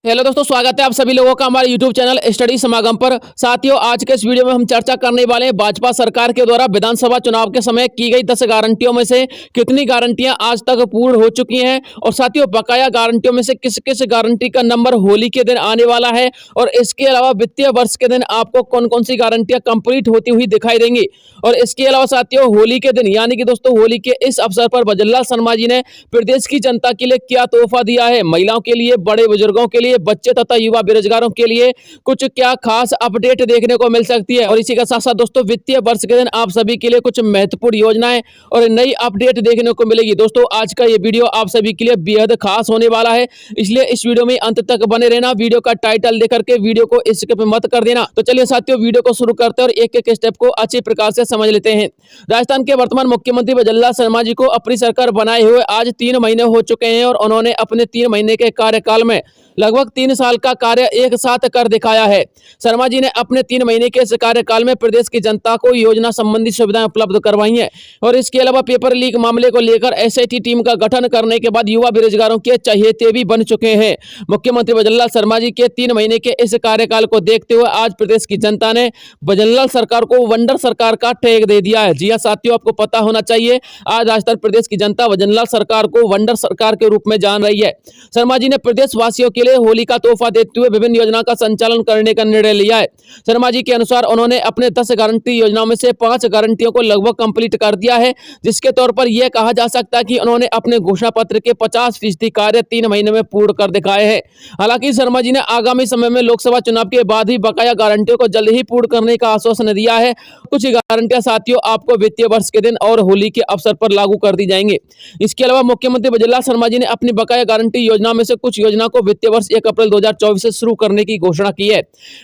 Hello दोस्तों, स्वागत है आप सभी लोगों का हमारे YouTube चैनल स्टडी समागम पर। साथियों, आज के इस वीडियो में हम चर्चा करने वाले हैं भाजपा सरकार के द्वारा विधानसभा चुनाव के समय की गई 10 गारंटियों में से कितनी गारंटियां आज तक पूर्ण हो चुकी हैं और साथियों बकाया गारंटियों में से किस किस गारंटी का नंबर होली के दिन आने वाला है और इसके अलावा वित्तीय वर्ष के दिन आपको कौन कौन सी गारंटियां कंप्लीट होती हुई दिखाई देंगी। और इसके अलावा साथियों होली के दिन यानी कि दोस्तों होली के इस अवसर पर भजनलाल शर्मा जी ने प्रदेश की जनता के लिए क्या तोहफा दिया है, महिलाओं के लिए, बड़े बुजुर्गों के लिए, बच्चे तथा युवा बेरोजगारों के लिए कुछ क्या खास अपडेट देखने को मिल सकती है। और इसी के साथ साथ दोस्तों वित्तीय वर्ष के दिन आप सभी के लिए कुछ महत्वपूर्ण योजनाएं और नई अपडेट देखने को मिलेगी। दोस्तों आज का ये वीडियो आप सभी के लिए बेहद खास होने वाला है, इसलिए इस वीडियो में अंत तक बने रहना। वीडियो का टाइटल देख करके वीडियो को स्किप मत कर देना। तो चलिए साथियों वीडियो को शुरू करते हैं और एक एक स्टेप को अच्छी प्रकार से समझ लेते हैं। राजस्थान के वर्तमान मुख्यमंत्री भजनलाल शर्मा जी को अपनी सरकार बनाए हुए आज 3 महीने हो चुके हैं और उन्होंने अपने 3 महीने के कार्यकाल में लगभग 3 साल का कार्य एक साथ कर दिखाया है। शर्मा जी ने अपने 3 महीने के इस कार्यकाल में प्रदेश की जनता को योजना संबंधी सुविधाएं उपलब्ध करवाई हैं और इसके अलावा पेपर लीक मामले को लेकर एसआईटी टीम का गठन करने के बाद युवा बेरोजगारों के चहेते भी बन चुके हैं। मुख्यमंत्री भजनलाल शर्मा जी के 3 महीने के इस कार्यकाल को देखते हुए आज प्रदेश की जनता ने भजनलाल सरकार को वंडर सरकार का टैग दे दिया है। जी हां साथियों, आपको पता होना चाहिए आज राजस्थान प्रदेश की जनता भजनलाल सरकार को वंडर सरकार के रूप में जान रही है। शर्मा जी ने प्रदेश वासियों के लिए होली का तोहफा देते हुए विभिन्न योजना का संचालन करने का निर्णय लिया है। शर्मा जी के अनुसार उन्होंने अपने 10 गारंटी योजनाओं में से 5 गारंटियों को लगभग कंप्लीट कर दिया है, जिसके तौर पर यह कहा जा सकता है कि उन्होंने अपने घोषणा पत्र के 50% कार्य 3 महीने में पूर्ण कर दिखाए हैं। हालांकि शर्मा जी ने आगामी समय में लोकसभा चुनाव के बाद ही बकाया गारंटियों को जल्द ही पूर्ण करने का आश्वासन दिया है। कुछ गारंटियां साथियों आपको वित्तीय वर्ष के दिन और होली के अवसर पर लागू कर दी जाएंगी। इसके अलावा मुख्यमंत्री भजनलाल शर्मा जी ने अपनी बकाया गारंटी योजना में से कुछ योजना को वित्तीय वर्ष 1 अप्रैल 2024 से शुरू करने की घोषणा की है।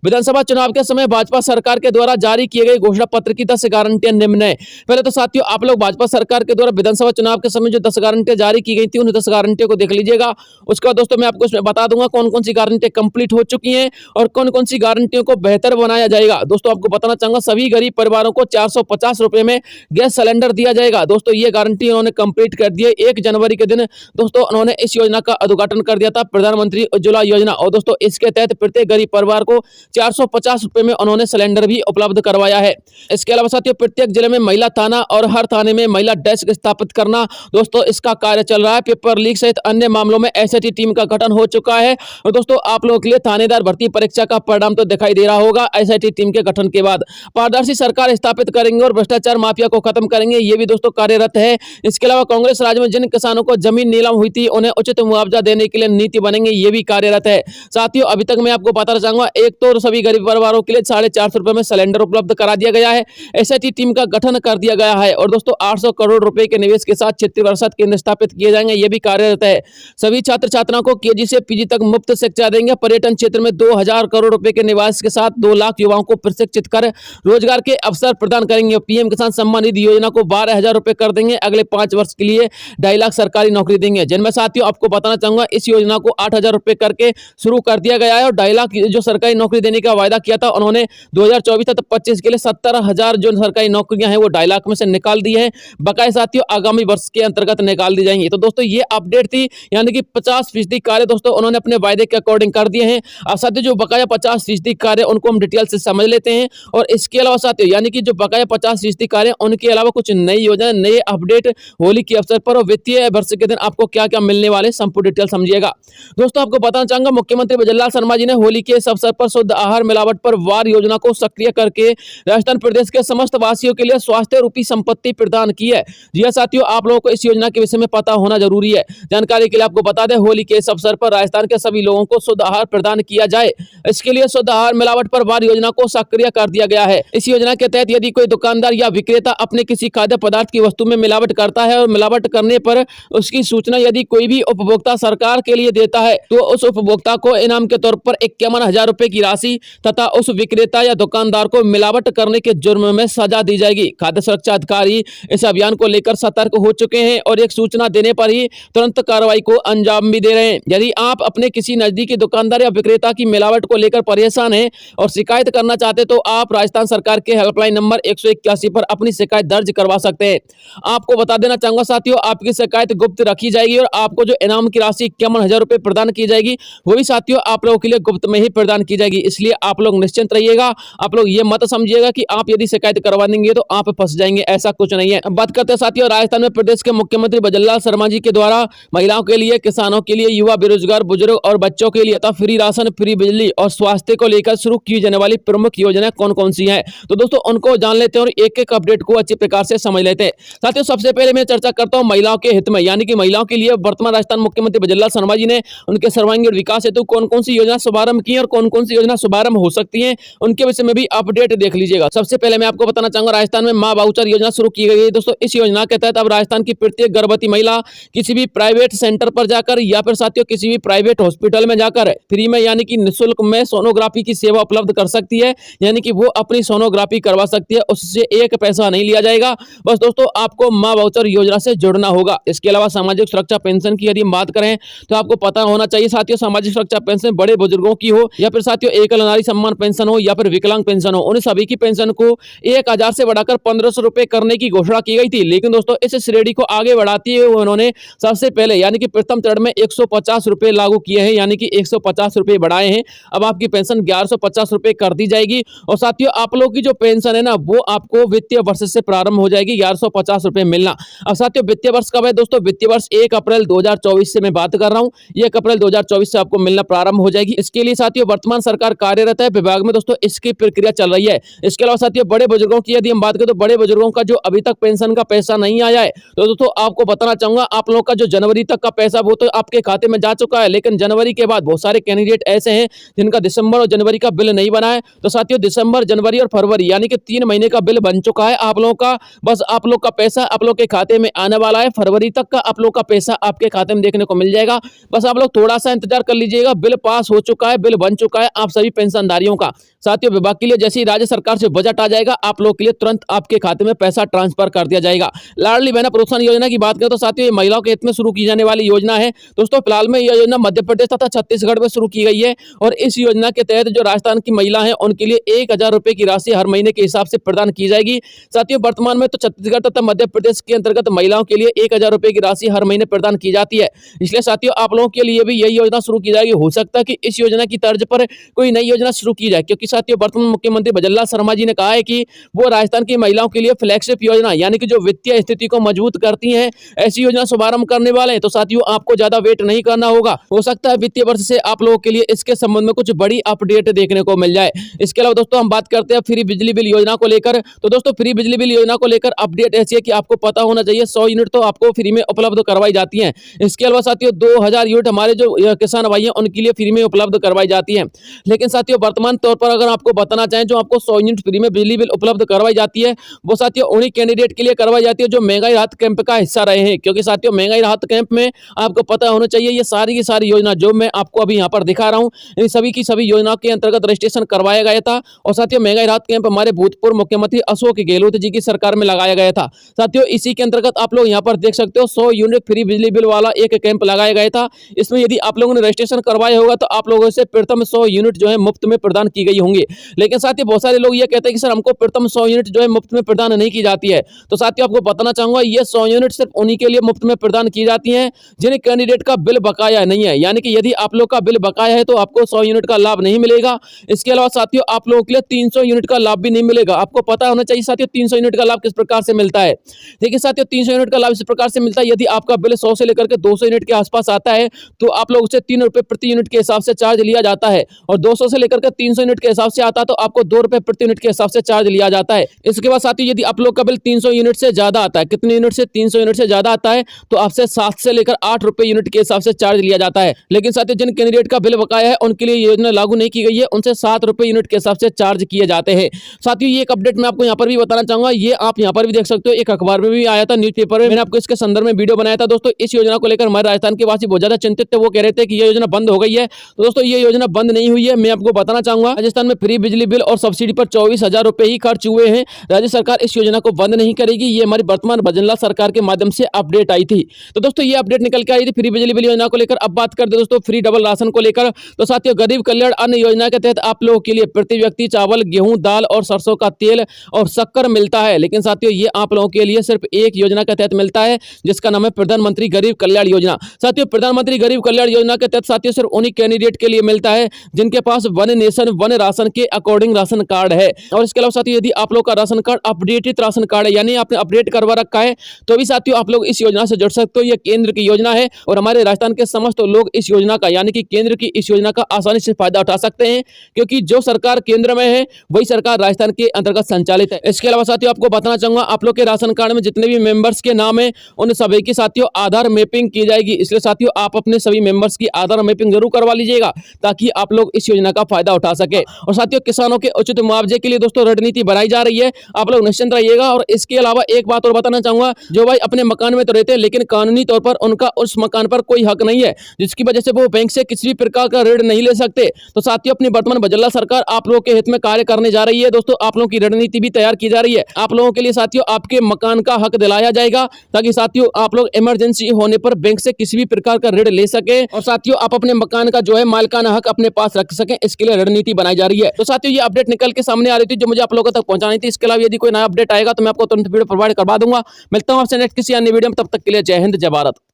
विधानसभा चुनाव के समय भाजपा सरकार के द्वारा जारी किए गए घोषणा पत्र की 10 गारंटियां निम्न है। पहले तो साथियों आप लोग भाजपा सरकार के द्वारा विधानसभा चुनाव के समय जो 10 गारंटियां जारी की गई थी उन 10 गारंटियों को देख लीजिएगा। उसके बाद दोस्तों मैं आपको इसमें बता दूंगा कौन कौन सी गारंटियां कंप्लीट हो चुकी हैं और कौन कौन सी गारंटियों को बेहतर बनाया जाएगा। दोस्तों आपको बताना चाहूंगा सभी गरीब परिवारों को 450 रुपए में गैस सिलेंडर दिया जाएगा। दोस्तों ये गारंटी उन्होंने कंप्लीट कर दी है। 1 जनवरी के दिन दोस्तों उन्होंने इस योजना का उद्घाटन कर दिया था, प्रधानमंत्री उज्ज्वला योजना। और दोस्तों इसके तहत प्रत्येक गरीब परिवार को 450 रुपए में उन्होंने सिलेंडर भी उपलब्ध करवाया है। इसके अलावा साथियों प्रत्येक जिले में महिला थाना और हर थाने में महिला डेस्क स्थापित करना, दोस्तों इसका कार्य चल रहा है। पेपर लीक सहित अन्य मामलों में एसआईटी टीम का गठन हो चुका है। और दोस्तों आप लोगों के लिए थानेदार भर्ती परीक्षा का परिणाम तो दिखाई दे रहा होगा एसआईटी टीम के गठन के बाद। पारदर्शी सरकार स्थापित करेंगे और भ्रष्टाचार माफिया को खत्म करेंगे, ये भी दोस्तों कार्यरत है। इसके अलावा कांग्रेस राज में जिन किसानों को जमीन नीलाम हुई थी उन्हें उचित मुआवजा देने के लिए नीति बनेंगे, ये भी कार्यरत है। साथियों अभी तक मैं आपको बताना चाहूंगा एक तो सभी गरीब परिवारों के लिए 450 रुपए में सिलेंडर उपलब्ध करा दिया गया है, एसआईटी टीम का गठन कर दिया गया है और दोस्तों 800 करोड़ रुपए के निवेश के साथ 36 केंद्र स्थापित किए जाएंगे, ये भी कार्यरत है। सभी छात्र छात्राओं को केजी से पीजी तक मुफ्त शिक्षा देंगे। पर्यटन क्षेत्र में 2000 करोड़ रुपए के निवेश के साथ 2 लाख युवाओं को प्रशिक्षित कर रोजगार के अवसर प्रदान करेंगे। पीएम किसान सम्मान निधि योजना को 12,000 रुपए कर देंगे। अगले 5 वर्ष के लिए 2.5 लाख सरकारी नौकरी देंगे, जिनमें साथियों आपको बताना चाहूंगा इस योजना को 8,000 रुपए करके शुरू कर दिया गया है और 2.5 लाख जो सरकारी नौकरी देने का वायदा किया था उन्होंने 2024 तक 25 के लिए 70,000 जो सरकारी नौकरियां हैं वो 2.5 लाख में से निकाल दी है। बकाया साथियों आगामी वर्ष के अंतर्गत निकाल दी जाएंगी। तो दोस्तों ये अपडेट थी, यानी कि 50% कार्य दोस्तों उन्होंने अपने वायदे के अकॉर्डिंग कर दिए हैं। और साथियों जो बकाया 50% कार्य उनको हम डिटेल से समझ लेते हैं। और इसके अलावा साथियों यानी कि जो बकाया 50% कार्य उनके अलावा कुछ नई योजना, नए अपडेट होली के अवसर पर और वित्तीय वर्ष के दिन आपको क्या क्या मिलने वाले संपूर्ण डिटेल समझिएगा। दोस्तों आपको बताना चाहूंगा मुख्यमंत्री भजनलाल शर्मा जी ने होली के इस अवसर पर शुद्ध आहार मिलावट पर वार योजना को सक्रिय करके राजस्थान प्रदेश के समस्त वासियों के लिए स्वास्थ्य रूपी संपत्ति प्रदान की है। जी हां साथियों, आप लोगों को इस योजना के विषय में पता होना जरूरी है। जानकारी के लिए आपको बता दें होली के इस अवसर पर राजस्थान के सभी लोगों को शुद्ध आहार प्रदान किया जाए, इसके लिए शुद्ध आहार मिलावट पर वार योजना को सक्रिय कर दिया गया है। इस योजना के तहत यदि कोई दुकानदार या विक्रेता अपने किसी खाद्य पदार्थ की वस्तु में मिलावट करता है और मिलावट करने पर उसकी सूचना यदि कोई भी उपभोक्ता सरकार के लिए देता है तो उस उपभोक्ता को इनाम के तौर पर 51,000 रुपए की राशि तथा उस विक्रेता या दुकानदार को मिलावट करने के जुर्म में सजा दी जाएगी। खाद्य सुरक्षा अधिकारी इस अभियान को लेकर सतर्क हो चुके हैं और एक सूचना देने पर ही तुरंत कार्रवाई को अंजाम भी दे रहे हैं। यदि आप अपने किसी नजदीकी दुकानदार या विक्रेता की मिलावट को लेकर परेशान हैं और शिकायत करना चाहते तो आप राजस्थान सरकार के हेल्पलाइन नंबर 181 पर अपनी शिकायत दर्ज करवा सकते हैं। आपको बता देना चाहूंगा साथियों आपकी शिकायत गुप्त रखी जाएगी और आपको जो इनाम की राशि 51,000 रुपए प्रदान की जाएगी जाएगी वो भी साथियों आप लोगों के लिए गुप्त में ही प्रदान की जाएगी। इसलिए आप लोग निश्चिंत रहिएगा। आप लोग ये मत समझिएगा कि आप यदि शिकायत करवा देंगे तो आप फंस जाएंगे, ऐसा कुछ नहीं है। अब बात करते हैं साथियों राजस्थान में प्रदेश के मुख्यमंत्री भजनलाल शर्मा जी के द्वारा महिलाओं के लिए, किसानों के लिए, युवा, बेरोजगार, बुजुर्ग और बच्चों के लिए तथा फ्री राशन, फ्री बिजली और स्वास्थ्य को लेकर शुरू की जाने वाली प्रमुख योजनाएं कौन कौन सी हैं, तो दोस्तों उनको जान लेते हैं और एक एक अपडेट को अच्छी प्रकार से समझ लेते हैं। साथियों सबसे पहले मैं चर्चा करता हूं महिलाओं के हित में, यानी कि महिलाओं के लिए वर्तमान राजस्थान मुख्यमंत्री भजनलाल शर्मा जी ने उनके सर्वांगीण विकास हेतु कौन कौन सी योजना शुभारंभ की और कौन कौन सी योजना शुभारंभ हो सकती है, उनके विषय में भी अपडेट देख लीजिएगा। सबसे पहले मैं आपको बताना चाहूंगा राजस्थान में मां वाउचर योजना शुरू की गई है। दोस्तों इस योजना के तहत अब राजस्थान की प्रत्येक गर्भवती महिला किसी भी प्राइवेट सेंटर पर जाकर या फिर साथियों किसी भी प्राइवेट हॉस्पिटल में जाकर फ्री में यानी कि निःशुल्क में सोनोग्राफी की सेवा उपलब्ध कर सकती है, यानी कि वो अपनी सोनोग्राफी करवा सकती है, उससे एक पैसा नहीं लिया जाएगा। बस दोस्तों आपको मां वाउचर योजना से जुड़ना होगा। इसके अलावा सामाजिक सुरक्षा पेंशन की यदि बात करें तो आपको पता होना चाहिए साथियों सामाजिक सुरक्षा पेंशन बड़े बुजुर्गों की हो या फिर साथियों एकल नारी सम्मान पेंशन हो या फिर विकलांग पेंशन हो, उन सभी की पेंशन को 1000 से बढ़ाकर 1500 रुपए करने की घोषणा की गई थी। लेकिन दोस्तों इस श्रेणी को आगे बढ़ाते हुए उन्होंने सबसे पहले यानी कि प्रथम चरण में 150 रुपए लागू किए हैं, यानी कि 150 रुपए बढ़ाए हैं। अब आपकी पेंशन 1150 रुपए कर दी जाएगी और साथियों आप लोगों की जो पेंशन है ना वो आपको वित्तीय वर्ष से प्रारंभ हो जाएगी 1150 रुपए मिलना। अब साथियों वित्तीय वर्ष कब है दोस्तों? वित्तीय वर्ष 1 अप्रैल 2024 से मैं बात कर रहा हूं। 1 अप्रैल 2024 से आपको मिलना प्रारंभ हो जाएगी। इसके लिए साथियों वर्तमान सरकार कार्यरत है, विभाग में दोस्तों इसकी प्रक्रिया चल रही है। इसके अलावा साथियों बड़े बुजुर्गों की यदि हम बात करें तो बड़े बुजुर्गों का जो अभी तक पेंशन का पैसा नहीं आया है तो दोस्तों आपको बताना चाहूंगा आप लोगों का जो जनवरी तक का पैसा वो तो आपके खाते में जा चुका है, लेकिन जनवरी के बाद बहुत सारे कैंडिडेट ऐसे हैं जिनका दिसंबर और जनवरी का बिल नहीं बना है। तो साथियों दिसंबर, जनवरी और फरवरी यानी कि 3 महीने का बिल बन चुका है आप लोगों का। बस आप लोग का पैसा आप लोग के खाते में आने वाला है। फरवरी तक का आप लोग का पैसा आपके खाते में देखने को मिल जाएगा। बस आप लोग थोड़ा सा इंतजार कर लीजिएगा। बिल पास हो चुका है, बिल बन चुका है आप सभी पेंशनधारियों का। साथियों विभाग के लिए जैसे ही राज्य सरकार से बजट आ जाएगा आप लोग के लिए तुरंत आपके खाते में पैसा ट्रांसफर कर दिया जाएगा। लाडली बहना प्रोत्साहन योजना की बात करें तो साथियों ये महिलाओं के हित में शुरू की जाने वाली योजना है। दोस्तों फिलहाल में यह योजना मध्य प्रदेश तथा छत्तीसगढ़ में शुरू की गई है और इस योजना के तहत जो राजस्थान की महिला है उनके लिए 1000 रुपए की राशि हर महीने के हिसाब से प्रदान की जाएगी। साथियों वर्तमान में तो छत्तीसगढ़ तथा मध्य प्रदेश के अंतर्गत महिलाओं के लिए 1000 रुपए की राशि हर महीने प्रदान की जाती है। इसलिए साथियों आप लोगों के लिए भी यही योजना शुरू की जाएगी। हो सकता है कि इस योजना की तर्ज पर कोई नई योजना शुरू की जाए, क्योंकि साथियों वर्तमान मुख्यमंत्री भजनलाल शर्मा जी ने कहा है कि वो राजस्थान की महिलाओं के लिए फ्लैगशिप योजना यानी कि जो वित्तीय स्थिति को मजबूत करती है ऐसी योजना शुभारंभ करने वाले हैं। तो साथियों आपको ज्यादा वेट नहीं करना होगा। हो सकता है वित्तीय वर्ष से आप लोगों के लिए इसके संबंध में कुछ बड़ी अपडेट देखने को मिल जाए। इसके अलावा दोस्तों हम बात करते हैं फ्री बिजली बिल योजना को लेकर। तो दोस्तों फ्री बिजली बिल योजना को लेकर अपडेट ऐसी है कि आपको पता होना चाहिए 100 यूनिट तो आपको फ्री में उपलब्ध करवाई जाती है। इसके अलावा साथियों 2000 यूनिट हमारे जो किसान भाई हैं उनके लिए फ्री में उपलब्ध करवाई जाती है। लेकिन साथियों वर्तमान तौर पर अगर आपको बताना चाहें जो आपको 100 यूनिट फ्री में बिजली बिल उपलब्ध करवाई जाती है वो साथियों उन्हीं कैंडिडेट के लिए करवाई जाती है जो महंगाई राहत कैंप का हिस्सा रहे हैं। क्योंकि साथियों महंगाई राहत कैंप में आपको पता होना चाहिए ये सारी की सारी योजना जो मैं आपको अभी यहाँ पर दिखा रहा हूँ इन सभी की सभी योजनाओं के अंतर्गत रजिस्ट्रेशन करवाया गया था। और साथियों महंगाई राहत कैंप हमारे भूतपूर्व मुख्यमंत्री अशोक गहलोत जी की सरकार में लगाया गया था। साथियों इसी के अंतर्गत आप लोग यहाँ पर देख सकते हो 100 यूनिट फ्री बिजली बिल वाला एक कैंप लगाया गया था। इसमें यदि आप लोगों ने रजिस्ट्रेशन करवाया होगा तो आप लोगों से प्रथम 100 यूनिट जो है मुफ्त में प्रदान की गई होंगी। लेकिन साथियों बहुत सारे लोग ये कहते हैं कि सर हमको प्रथम 100 यूनिट जो है मुफ्त में प्रदान नहीं की जाती है। तो साथियों आपको बताना चाहूंगा ये 100 यूनिट सिर्फ उन्हीं के लिए मुफ्त में प्रदान की जाती है जिन्हें कैंडिडेट का बिल बकाया नहीं है। यानी कि यदि आप लोग का बिल बकाया है तो आपको 100 यूनिट का लाभ नहीं मिलेगा। इसके अलावा साथियों आप लोगों के लिए 300 यूनिट का लाभ भी नहीं मिलेगा। आपको पता होना चाहिए साथियों 300 यूनिट का लाभ किस प्रकार से मिलता है। देखिए साथियों 300 यूनिट का लाभ इस प्रकार से मिलता है यदि आपका बिल 100 से लेकर के 200 यूनिट के आसपास आता है तो आप लोगों से 3 रुपए प्रति यूनिट के हिसाब से चार्ज लिया जाता है और 200 से लेकर के 300 यूनिट के हिसाब से आता है तो आपको 2 रुपए प्रति यूनिट के हिसाब से चार्ज लिया जाता है। इसके बाद साथियों यदि आप लोग का बिल 300 यूनिट से ज्यादा आता है, कितने यूनिट से 300 यूनिट से ज्यादा आता है तो आपसे 7 से लेकर 8 रुपए यूनिट के हिसाब से चार्ज लिया जाता है। लेकिन साथियों जिन कैंडिडेट का बिल बकाया है उनके लिए योजना लागू नहीं की गई है, उनसे 7 रुपए यूनिट के हिसाब से चार्ज किए जाते हैं। साथियों ये एक अपडेट मैं आपको यहाँ पर भी बताना चाहूंगा, ये आप यहाँ पर भी देख सकते हो, एक अखबार में भी आया था, न्यूज़पेपर में मैंने आपको इसके संदर्भ में वीडियो बनाया था। दोस्तों इस योजना को लेकर हमारे राजस्थान के वासी बहुत ज्यादा चिंतित थे, वो कह रहे थे कि ये योजना बंद हो गई है। तो दोस्तों ये योजना बंद नहीं हुई है, मैं आपको बताना चाहूंगा राजस्थान में फ्री बिजली बिल और सब्सिडी पर 24,000 रुपए ही खर्च हुए हैं। राज्य सरकार इस योजना को बंद नहीं करेगी, ये हमारी वर्तमान भजनलाल सरकार के माध्यम से अपडेट आई थी। तो दोस्तों ये अपडेट निकल के आई थी फ्री बिजली बिल योजना को लेकर। अब बात करते दोस्तों फ्री डबल राशन को लेकर। तो साथियों गरीब कल्याण अन्न योजना के तहत आप लोगों के लिए प्रति व्यक्ति चावल, गेहूं, दाल और सरसों का तेल और शक्कर मिलता है। लेकिन साथियों ये आप लोगों के लिए सिर्फ एक योजना के तहत मिलता है जिसका नाम है प्रधानमंत्री गरीब कल्याण योजना। साथियों प्रधानमंत्री गरीब कल्याण योजना योजना के तहत साथियों सिर्फ उन्हीं कैंडिडेट के लिए मिलता है जिनके पास वन नेशन वन राशन के अकॉर्डिंग राशन कार्ड है। और इसके अलावा साथियों यदि आप लोग का ration card updated ration card है, यानी आपने अपडेट करवा रखा है, तो भी साथियों आप लोग इस योजना से जुड़ सकते हो। यह केंद्र की योजना है और हमारे राजस्थान के समस्त लोग इस योजना का, यानी कि केंद्र की इस योजना का आसानी से फायदा उठा सकते हैं, क्योंकि जो सरकार केंद्र में है वही सरकार राजस्थान के अंतर्गत संचालित है। इसके अलावा साथियों आपको बताना चाहूंगा, आप लोग के राशन कार्ड में जितने भी मेंबर्स के नाम है उन सभी की साथियों आधार मैपिंग की जाएगी। इसलिए साथियों आप अपने सभी मेंबर्स की आधार मैपिंग जरूर करवा लीजिएगा ताकि आप लोग इस योजना का फायदा उठा सके। और साथियों किसानों के उचित मुआवजे के लिए दोस्तों रणनीति बनाई जा रही है, आप लोग निश्चिंत रहिएगा। और इसके अलावा एक बात और बताना चाहूंगा, जो भाई अपने मकान में तो रहते हैं लेकिन कानूनी तौर पर उनका उस मकान पर कोई हक नहीं है, जिसकी वजह से वो बैंक से किसी भी प्रकार का ऋण नहीं ले सकते, तो साथियों अपनी वर्तमान बजल्ला सरकार आप लोगों के हित में कार्य करने जा रही है। दोस्तों आप लोगों की रणनीति भी तैयार की जा रही है, आप लोगों के लिए साथियों आपके मकान का हक दिलाया जाएगा, ताकि साथियों आप लोग इमरजेंसी होने पर बैंक से किसी भी प्रकार का ऋण ले सके और साथियों आप अपने मकान का जो है मालिकाना हक अपने पास रख सकें। इसके लिए रणनीति बनाई जा रही है। तो साथियों ये अपडेट निकल के सामने आ रही थी जो मुझे आप लोगों तक पहुंचानी थी। इसके अलावा यदि कोई नया अपडेट आएगा तो मैं आपको तुरंत वीडियो प्रोवाइड करवा दूंगा। मिलता हूं आपसे नेक्स्ट किसी अन्य वीडियो में, तब तक के लिए जय हिंद जय भारत।